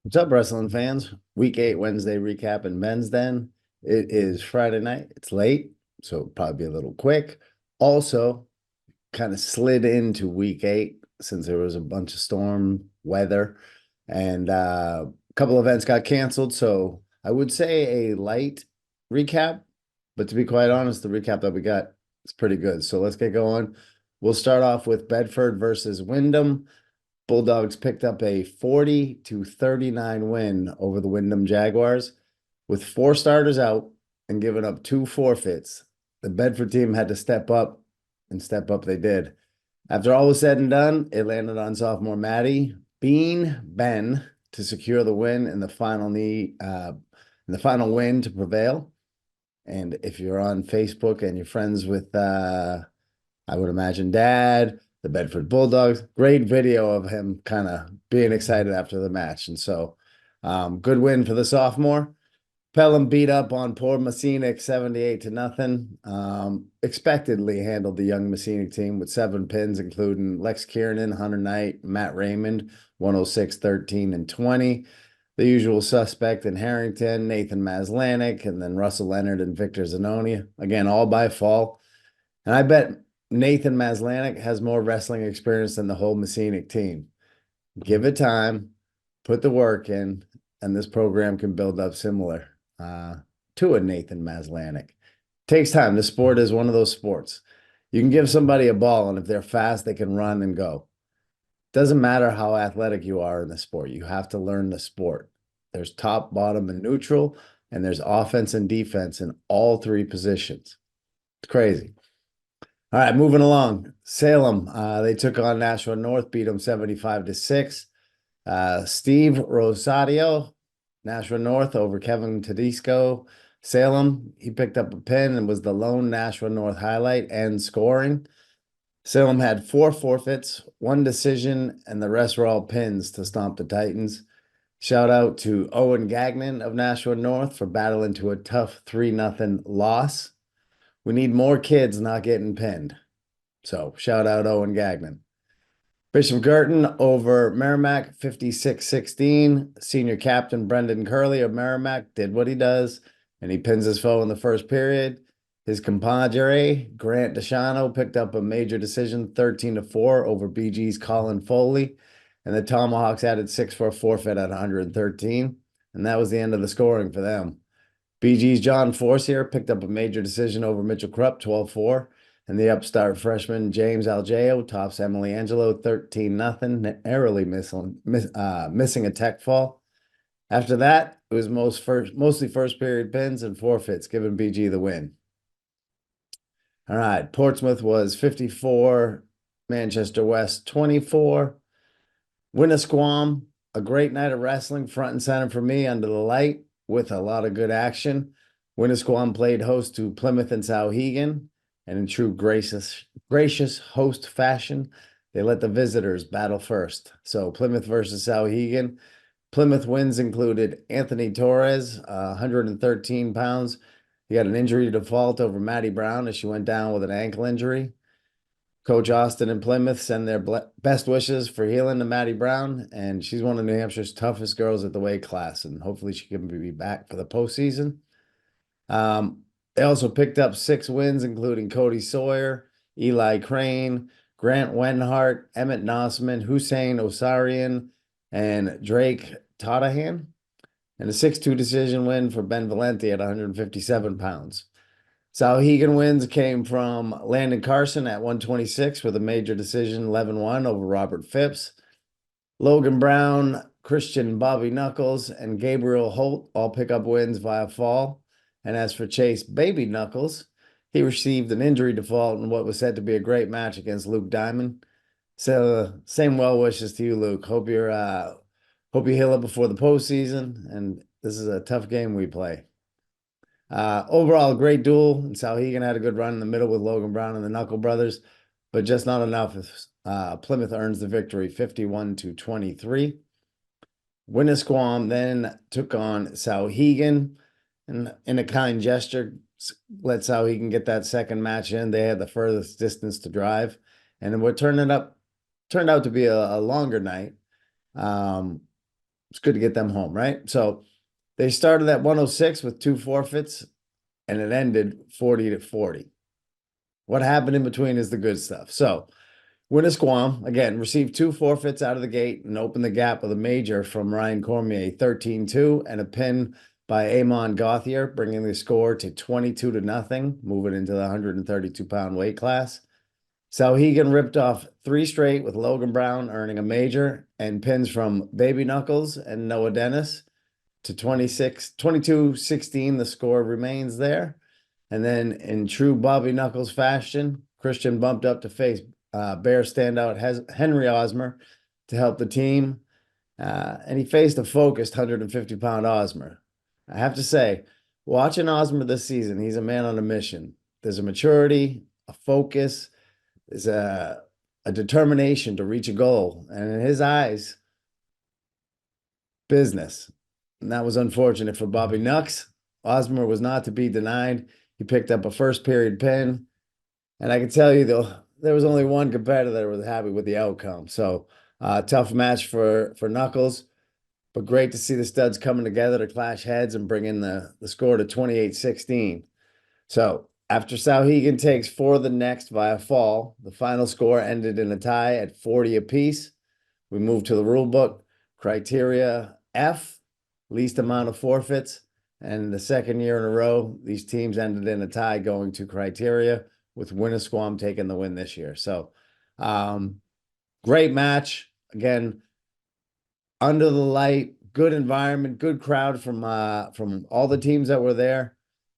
What's up, wrestling fans? Week 8 Wednesday recap in men's den. It is Friday night. It's late, so it'll probably be a little quick. Also, kind of slid into week 8 since there was a bunch of storm weather and a couple events got canceled. So I would say a light recap, but to be quite honest, the recap that we got is pretty good. So let's get going. We'll start off with Bedford versus Windham. Bulldogs picked up a 40-39 win over the Windham Jaguars with 4 starters out and giving up 2 forfeits. The Bedford team had to step up, and step up they did. After all was said and done, it landed on sophomore Maddie Bean Ben to secure the win in the final win to prevail. And if you're on Facebook and you're friends with I would imagine Dad, the Bedford Bulldogs. Great video of him kind of being excited after the match. And so, good win for the sophomore. Pelham beat up on poor Mascenic 78-0. Expectedly handled the young Mascenic team with 7 pins, including Lex Kiernan, Hunter Knight, Matt Raymond, 106, 13, and 20. The usual suspect in Harrington, Nathan Mascenic, and then Russell Leonard and Victor Zanoni. Again, all by fall. And I bet Nathan Mascenic has more wrestling experience than the whole Mascenic team. Give it time, put the work in, and this program can build up similar to a Nathan Mascenic. Takes time. The sport is one of those sports. You can give somebody a ball, and if they're fast, they can run and go. Doesn't matter how athletic you are in the sport. You have to learn the sport. There's top, bottom, and neutral, and there's offense and defense in all 3 positions. It's crazy. All right, moving along. Salem, they took on Nashua North, beat them 75-6. Steve Rosario, Nashua North over Kevin Tedesco. Salem, he picked up a pin and was the lone Nashua North highlight and scoring. Salem had 4 forfeits, 1 decision, and the rest were all pins to stomp the Titans. Shout out to Owen Gagnon of Nashua North for battling to a tough 3-0 loss. We need more kids not getting pinned. So shout out Owen Gagnon. Bishop Guertin over Merrimack 56-16. Senior captain Brendan Curley of Merrimack did what he does, and he pins his foe in the first period. His compadre, Grant Deshano, picked up a major decision 13-4 over BG's Colin Foley, and the Tomahawks added 6 for a forfeit at 113, and that was the end of the scoring for them. BG's John Forcier picked up a major decision over Mitchell Krupp, 12-4. And the upstart freshman James Algeo tops Emily Angelo 13-0, narrowly missing a tech fall. After that, it was mostly first period pins and forfeits, giving BG the win. All right, Portsmouth was 54, Manchester West 24. Winnisquam, a great night of wrestling, front and center for me under the light with a lot of good action. Winnisquam played host to Plymouth and Souhegan. And in true gracious host fashion, they let the visitors battle first. So Plymouth versus Salhegan. Plymouth wins included Anthony Torres, 113 pounds. He got an injury default over Maddie Brown as she went down with an ankle injury. Coach Austin and Plymouth send their best wishes for healing to Maddie Brown, and she's one of New Hampshire's toughest girls at the weight class, and hopefully she can be back for the postseason. They also picked up 6 wins, including Cody Sawyer, Eli Crane, Grant Wenhart, Emmett Nossman, Hussein Osarian, and Drake Tottahan, and a 6-2 decision win for Ben Valenti at 157 pounds. Souhegan wins came from Landon Carson at 126 with a major decision 11-1 over Robert Phipps. Logan Brown, Christian Bobby Knuckles, and Gabriel Holt all pick up wins via fall. And as for Chase Baby Knuckles, he received an injury default in what was said to be a great match against Luke Diamond. So same well wishes to you, Luke. Hope you heal up before the postseason. And this is a tough game we play. Overall, great duel. And Souhegan had a good run in the middle with Logan Brown and the Knuckle Brothers, but just not enough. Plymouth earns the victory 51-23. Winnisquam then took on Souhegan. And in a kind gesture, let Souhegan get that second match in. They had the furthest distance to drive. And what turned out to be a longer night. it's good to get them home, right? So they started at 106 with 2 forfeits, and it ended 40-40. What happened in between is the good stuff. So Winnisquam, again, received 2 forfeits out of the gate and opened the gap with a major from Ryan Cormier, 13-2, and a pin by Amon Gauthier, bringing the score to 22-0, moving into the 132-pound weight class. Souhegan ripped off 3 straight with Logan Brown earning a major, and pins from Baby Knuckles and Noah Dennis to 22-16. The score remains there. And then in true Bobby Knuckles fashion, Christian bumped up to face Bear standout Henry Osmer to help the team. And he faced a focused 150-pound Osmer. I have to say, watching Osmer this season, he's a man on a mission. There's a maturity, a focus, there's a determination to reach a goal. And in his eyes, business. And that was unfortunate for Bobby Nux. Osmer was not to be denied. He picked up a first period pin. And I can tell you, though, there was only one competitor that was happy with the outcome. So tough match for Knuckles, but great to see the studs coming together to clash heads and bring in the score to 28-16. So after Souhegan takes 4 of the next via fall, the final score ended in a tie at 40 apiece. We move to the rule book. Criteria F, least amount of forfeits. And the second year in a row, these teams ended in a tie going to criteria, with Winnisquam taking the win this year. So great match. Again, under the light, good environment, good crowd from all the teams that were there.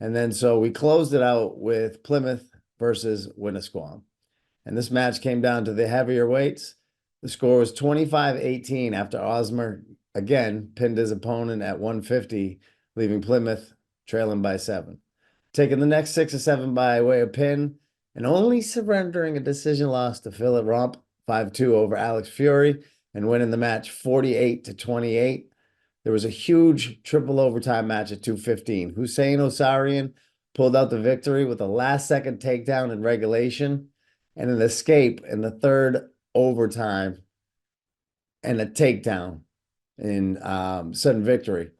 And then so we closed it out with Plymouth versus Winnisquam. And this match came down to the heavier weights. The score was 25-18 after Osmer, again, pinned his opponent at 150, leaving Plymouth trailing by 7. Taking the next 6 or 7 by way of pin, and only surrendering a decision loss to Philip Romp, 5-2 over Alex Fury, and winning the match 48-28. There was a huge triple overtime match at 2:15. Hussein Osarian pulled out the victory with a last-second takedown in regulation and an escape in the third overtime and a takedown in sudden victory.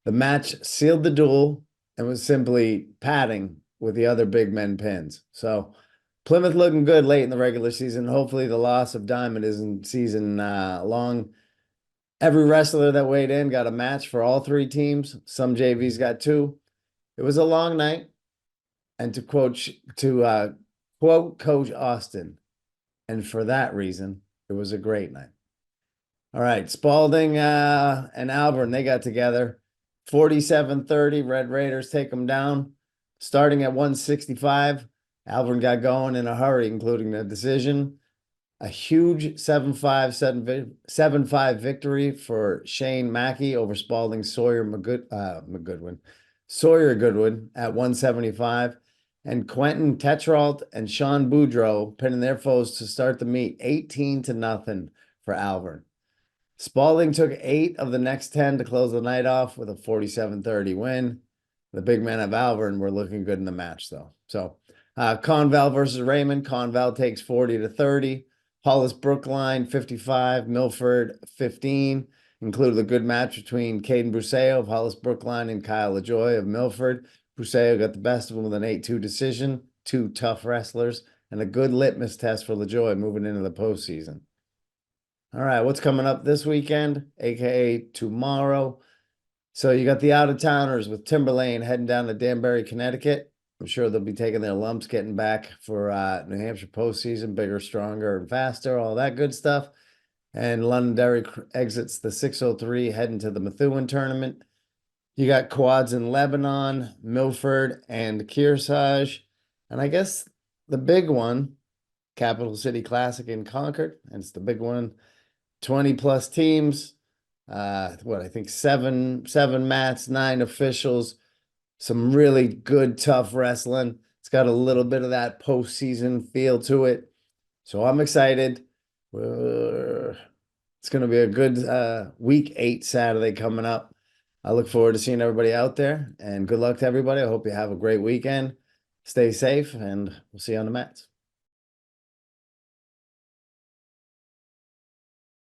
The match sealed the duel and was simply padding with the other big men pins. So Plymouth looking good late in the regular season. Hopefully the loss of Diamond isn't season long. Every wrestler that weighed in got a match for all 3 teams. Some JVs got 2. It was a long night. And to quote Coach Austin, and for that reason, it was a great night. All right, Spaulding and Alvirne, they got together. 47-30, Red Raiders take them down. Starting at 165, Alvirne got going in a hurry, including the decision. A huge 7-5 victory for Shane Mackey over Spaulding's Sawyer Goodwin at 175. And Quentin Tetrault and Sean Boudreau pinning their foes to start the meet 18-0 for Alvirne. Spaulding took 8 of the next 10 to close the night off with a 47-30 win. The big men of Alvirne were looking good in the match, though. So Conval versus Raymond. Conval takes 40-30. Hollis-Brookline 55, Milford 15. Included a good match between Caden Bruseo of Hollis-Brookline and Kyle LaJoy of Milford. Bruseo got the best of him with an 8-2 decision. 2 tough wrestlers and a good litmus test for LaJoy moving into the postseason. All right, what's coming up this weekend, aka tomorrow? So you got the out-of-towners with Timberlane heading down to Danbury, Connecticut. I'm sure they'll be taking their lumps, getting back for New Hampshire postseason, bigger, stronger, and faster, all that good stuff. And Londonderry exits the 603, heading to the Methuen tournament. You got quads in Lebanon, Milford, and Kearsarge. And I guess the big one, Capital City Classic in Concord, and it's the big one. 20-plus teams, I think seven mats, 9 officials, some really good, tough wrestling. It's got a little bit of that postseason feel to it. So I'm excited. It's going to be a good week 8 Saturday coming up. I look forward to seeing everybody out there, and good luck to everybody. I hope you have a great weekend. Stay safe, and we'll see you on the mats.